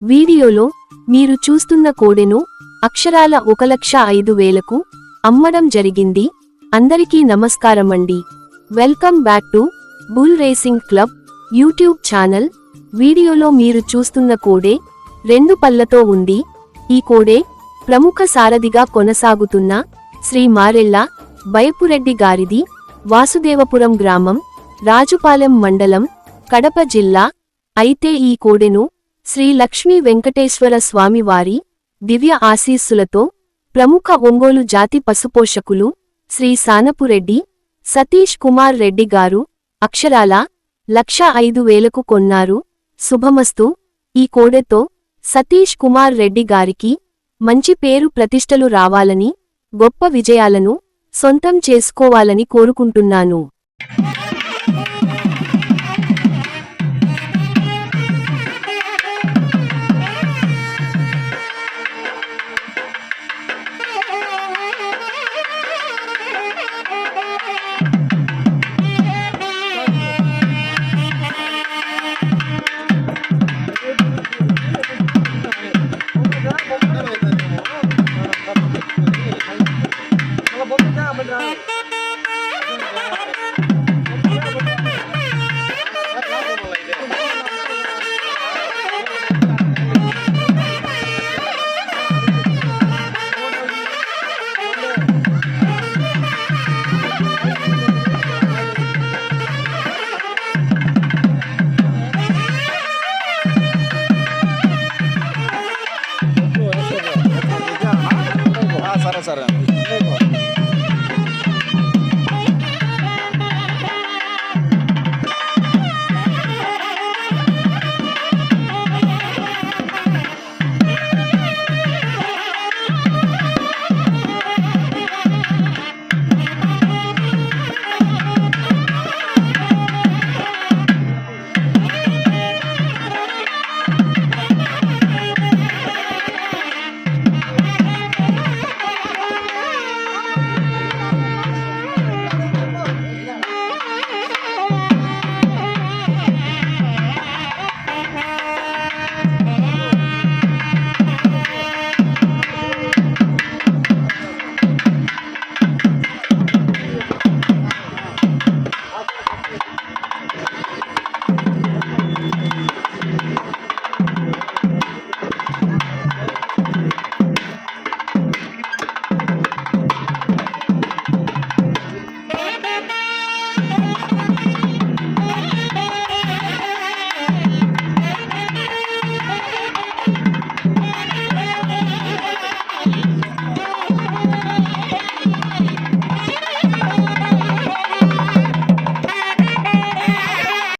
వీడియోలో మీరు చూస్తున్న కోడెను అక్షరాల 1,05,000కు అమ్మడం జరిగింది. అందరికీ నమస్కారమండి. Welcome back to bull racing club YouTube channel. వీడియోలో మీరు చూస్తున్న కోడె 2 పళ్లతో ఉంది. ఈ కోడె ప్రముఖ సారథిగా కొనసాగుతున్న శ్రీ మారెళ్ళ బైపురెడ్డి గారిది. వాసుదేవపురం గ్రామం, రాజుపాలెం మండలం, కడప జిల్లా. అయితే ఈ కోడెను శ్రీ లక్ష్మీ వెంకటేశ్వర స్వామివారి దివ్య ఆశీస్సులతో ప్రముఖ ఒంగోలు జాతి పశుపోషకులు శ్రీ సానపురెడ్డి సతీష్ కుమార్ రెడ్డి గారు అక్షరాల 1,05,000కు కొన్నారు. శుభమస్తు. ఈ కోడెతో సతీష్ కుమార్ రెడ్డి గారికి మంచి పేరు ప్రతిష్టలు రావాలని, గొప్ప విజయాలను సొంతం చేసుకోవాలని కోరుకుంటున్నాను.